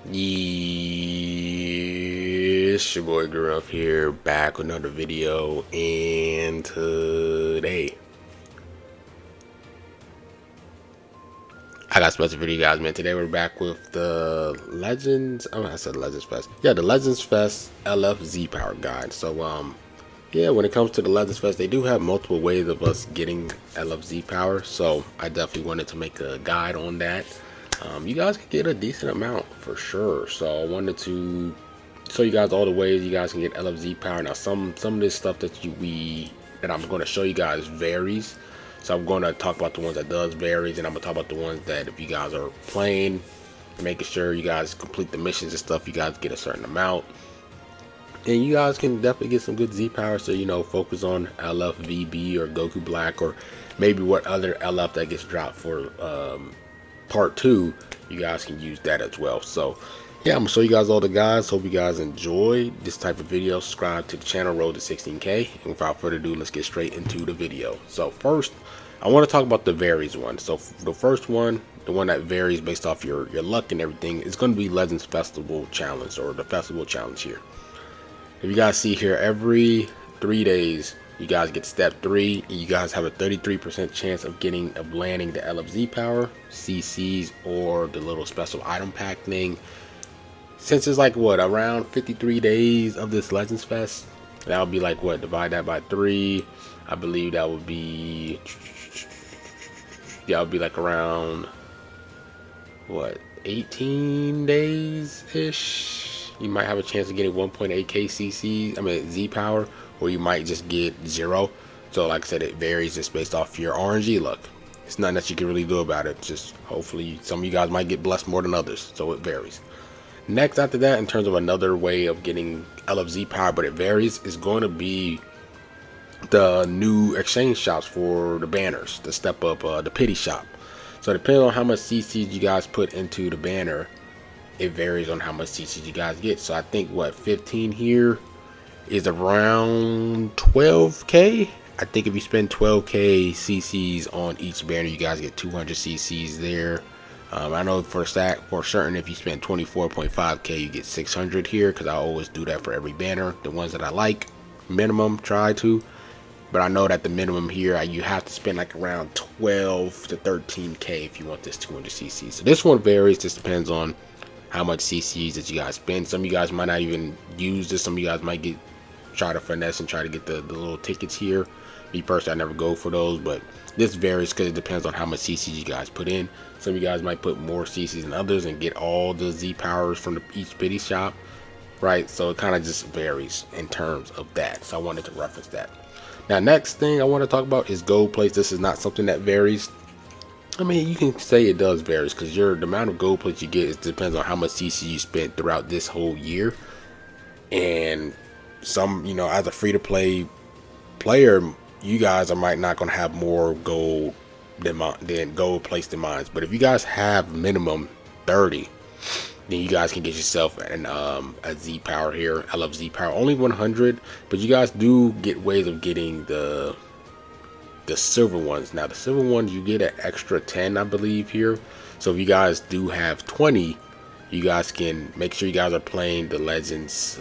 It's your boy Gruff here, back with another video, and today I got a special video, guys, man. Today we're back with the Legends. I said Legends Fest. Yeah, the Legends Fest LFZ Power Guide. So, yeah, when it comes to the Legends Fest, they do have multiple ways of us getting LFZ power. So I definitely wanted to make a guide on that. You guys can get a decent amount for sure. So I wanted to show you guys all the ways you guys can get LFZ power. Now some of this stuff that I'm going to show you guys varies. So I'm going to talk about the ones that does varies, and I'm going to talk about the ones that if you guys are playing, making sure you guys complete the missions and stuff, you guys get a certain amount. And you guys can definitely get some good Z power. So, you know, focus on LFVB or Goku Black, or maybe what other LF that gets dropped for part 2. You guys can use that as well. So yeah, I'm gonna show you guys all the guys. Hope you guys enjoy this type of video. Subscribe to the channel, road to 16K. And without further ado, let's get straight into the video. So first, I want to talk about the varies one. So the first one, the one that varies based off your luck and everything, is going to be Legends Festival Challenge, or the Festival Challenge here. If you guys see here, every 3 days you guys get step 3, and you guys have a 33% chance of landing the LFZ power, CCs, or the little special item pack thing. Since it's like what, around 53 days of this Legends Fest, that would be like what, divide that by 3. I believe that would be, like around what, 18 days ish. You might have a chance of getting 1.8k CCs, Z power, or you might just get 0. So like I said, it varies just based off your RNG luck. It's nothing that you can really do about it. Just hopefully some of you guys might get blessed more than others, so it varies. Next after that, in terms of another way of getting LFZ power, but it varies, is going to be the new exchange shops for the banners, the step up, the pity shop. So depending on how much CCs you guys put into the banner, it varies on how much CCs you guys get. So I think what, 15 here is around 12k. I think if you spend 12k CCs on each banner, you guys get 200 CCs there. I know for certain if you spend 24.5k, you get 600 here, because I always do that for every banner. The ones that I like, minimum, try to. But I know that the minimum here, you have to spend like around 12 to 13k if you want this 200 CCs. So this one varies, just depends on how much CCs that you guys spend. Some of you guys might not even use this. Some of you guys might try to finesse and try to get the little tickets here. Me personally, I never go for those, but this varies because it depends on how much CCs you guys put in. Some of you guys might put more CCs than others and get all the Z powers from each pity shop, right? So it kind of just varies in terms of that. So I wanted to reference that. Now, next thing I want to talk about is gold plates. This is not something that varies. I mean, you can say it does varies, because the amount of gold plates you get depends on how much CC you spent throughout this whole year. And some, you know, as a free-to-play player, you guys might not going to have more gold than gold plates than mine. But if you guys have minimum 30, then you guys can get yourself a Z power here. I love Z power, only 100, but you guys do get ways of getting the silver ones. Now the silver ones, you get an extra 10, I believe, here. So if you guys do have 20, you guys can make sure you guys are playing the Legends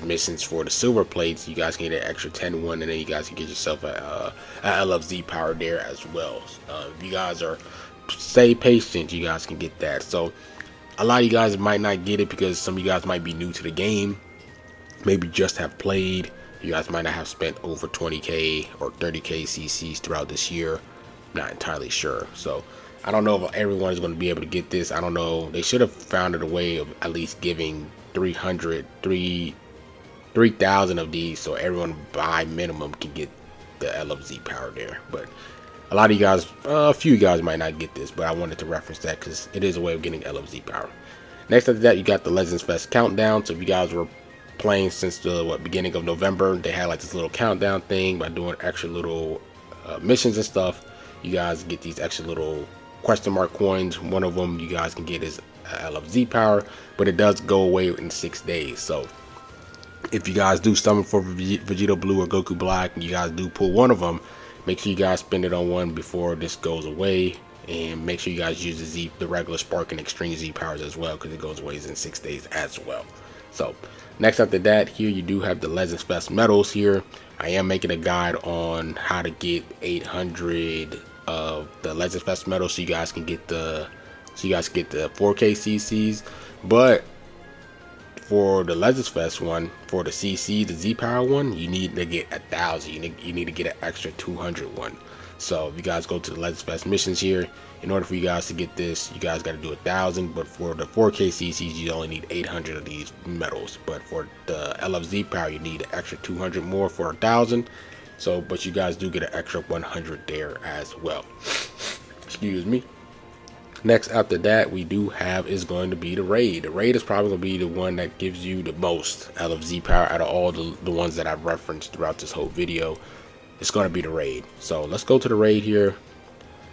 missions for the silver plates. You guys can get an extra 10 one, and then you guys can get yourself a LFZ power there as well. If you guys stay patient, you guys can get that. So a lot of you guys might not get it because some of you guys might be new to the game, maybe just have played. You guys might not have spent over 20k or 30k CCs throughout this year. Not entirely sure. So I don't know if everyone is going to be able to get this. I don't know. They should have found a way of at least giving 3,000 of these, so everyone by minimum can get the LFZ power there. But a lot of you guys, a few of you guys might not get this, but I wanted to reference that because it is a way of getting LFZ power. Next after that, you got the Legends Fest countdown. So if you guys were playing since the beginning of November, they had like this little countdown thing by doing extra little missions and stuff. You guys get these extra little question mark coins. One of them you guys can get is LFZ power, but it does go away in 6 days. So if you guys do summon for Vegeta Blue or Goku Black, and you guys do pull one of them, make sure you guys spend it on one before this goes away. And make sure you guys use the regular Spark and Extreme Z powers as well, because it goes away in 6 days as well. So next after that, here you do have the LegendsNEWZ medals here. I am making a guide on how to get 800 of the LegendsNEWZ medals, so you guys can get the 4K CCs. But for the LegendsNEWZ one, for the CC, the Z power one, you need to get 1,000. You need to get an extra 200 one. So if you guys go to the LegendsNEWZ missions here, in order for you guys to get this, you guys got to do 1,000. But for the 4K CCs, you only need 800 of these medals. But for the LFZ power, you need an extra 200 more for 1,000. So, but you guys do get an extra 100 there as well. Excuse me. Next after that, we do have is going to be the raid. The raid is probably going to be the one that gives you the most LFZ power out of all the ones that I've referenced throughout this whole video. It's going to be the raid. So let's go to the raid here.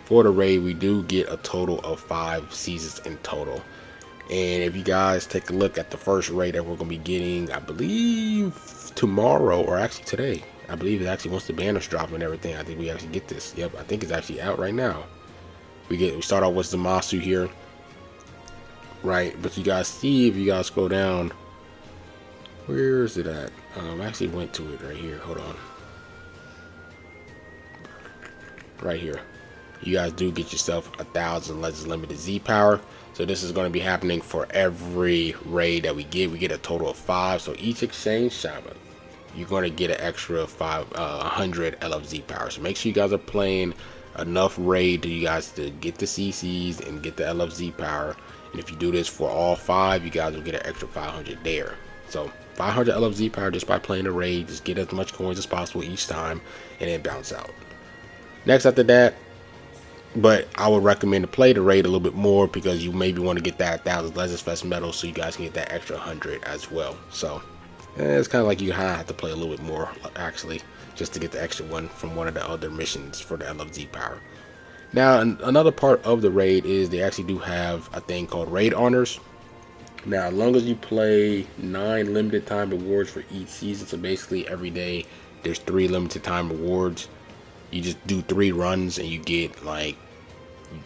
For the raid, we do get a total of 5 seasons in total. And if you guys take a look at the first raid that we're going to be getting, I believe tomorrow, or actually today, I believe it actually once the banners drop and everything, I think we actually get this. Yep, I think it's actually out right now. We start off with Zamasu here, right? But you guys see, if you guys scroll down, where is it at? I actually went to it right here. Hold on. Right here. You guys do get yourself 1,000 Legends Limited Z power. So this is going to be happening for every raid that we get. We get a total of 5. So each exchange shop, you're going to get an extra 100 LFZ power. So make sure you guys are playing enough raid to you guys to get the CCs and get the LFZ power. And if you do this for all 5, you guys will get an extra 500 there. So 500 LFZ power just by playing the raid. Just get as much coins as possible each time and then bounce out. Next after that, but I would recommend to play the raid a little bit more, because you maybe want to get that 1,000 LegendsNEWZ medals so you guys can get that extra 100 as well. So it's kind of like you have to play a little bit more actually, just to get the extra one from one of the other missions for the LFZ power. Now another part of the raid is they actually do have a thing called raid honors. Now as long as you play 9 limited time rewards for each season, so basically every day there's 3 limited time rewards. You just do 3 runs and you get like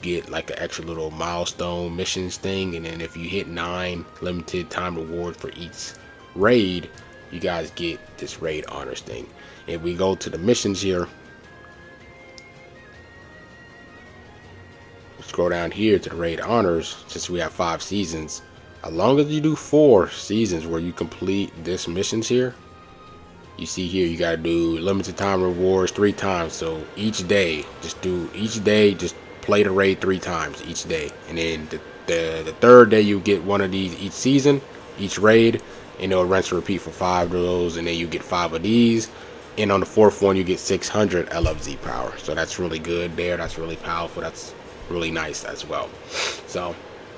an extra little milestone missions thing, and then if you hit 9 limited time rewards for each raid, you guys get this raid honors thing. If we go to the missions here, scroll down here to the raid honors, since we have 5 seasons, as long as you do 4 seasons where you complete this missions here, you see here you gotta do limited time rewards 3 times. So each day just play the raid 3 times each day, and then the third day you get one of these each season, each raid, and it'll rinse and repeat for 5 of those, and then you get 5 of these, and on the 4th one you get 600 LFZ power. So that's really good there. That's really powerful. That's really nice as well. So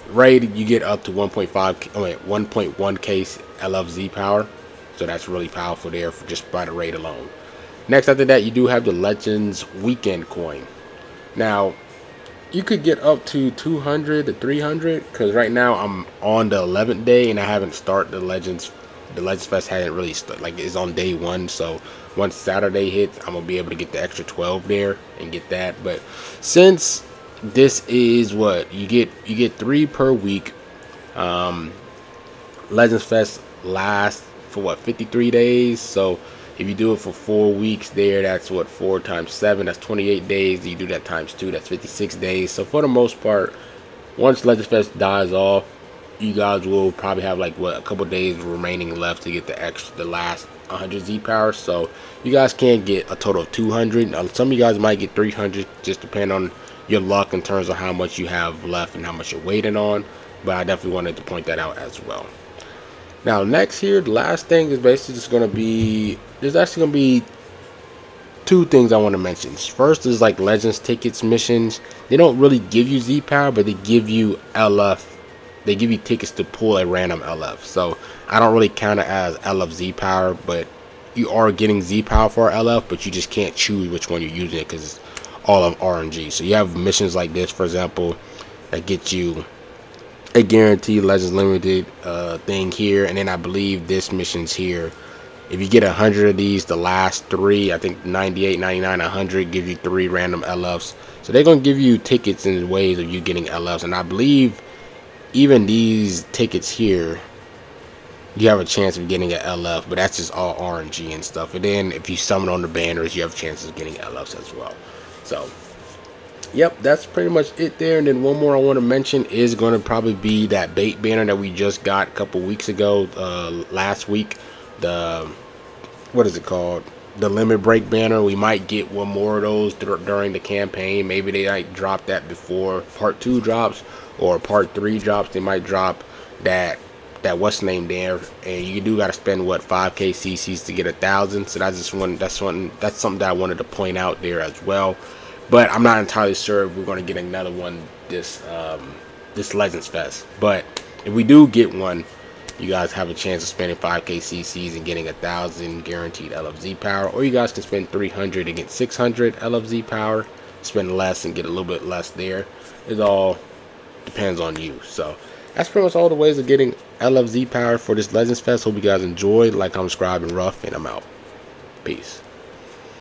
raid, you get up to 1.1k LFZ power. So that's really powerful there for just by the raid alone. Next after that, you do have the Legends Weekend coin. Now you could get up to 200 to 300, because right now I'm on the 11th day and I haven't started the Legends. The Legends Fest hadn't really started, like it's on day 1. So once Saturday hits, I'm gonna be able to get the extra 12 there and get that. But since this is what you get 3 per week. Legends Fest lasts for what, 53 days. So if you do it for 4 weeks there, that's what, 4 times 7, that's 28 days. You do that times 2, that's 56 days. So for the most part, once Legends Fest dies off, you guys will probably have like what, a couple days remaining left to get the last 100 Z power. So you guys can get a total of 200. Now, some of you guys might get 300, just depend on your luck in terms of how much you have left and how much you're waiting on. But I definitely wanted to point that out as well. Now next here, the last thing is basically just going to be, there's actually going to be 2 things I want to mention. First is like Legends tickets missions. They don't really give you Z power, but they give you LF. They give you tickets to pull a random LF. So I don't really count it as LF Z power, but you are getting Z power for LF, but you just can't choose which one you're using it because it's all of RNG. So you have missions like this, for example, that get you a guaranteed Legends Limited thing here, and then I believe this missions here If you get 100 of these, the last 3, I think 98, 99, 100 give you 3 random LFs. So they're gonna give you tickets in ways of you getting LFs, and I believe even these tickets here, you have a chance of getting an LF, but that's just all RNG and stuff. And then if you summon on the banners, you have chances of getting LFs as well. So yep, that's pretty much it there. And then one more I want to mention is going to probably be that bait banner that we just got a couple weeks ago, last week. The, what is it called? The limit break banner. We might get one more of those during the campaign. Maybe they might drop that before part 2 drops or part 3 drops. They might drop that what's the name there, and you do got to spend what 5k cc's to get 1,000. So that's something that I wanted to point out there as well. But I'm not entirely sure if we're going to get another one this Legends Fest. But if we do get one, you guys have a chance of spending 5k cc's and getting 1,000 guaranteed LFZ power, or you guys can spend 300 and get 600 LFZ power, spend less and get a little bit less there. It all depends on you. So that's pretty much all the ways of getting LFZ power for this Legends Fest. Hope you guys enjoyed. Like, comment, subscribe, and rough, and I'm out. Peace.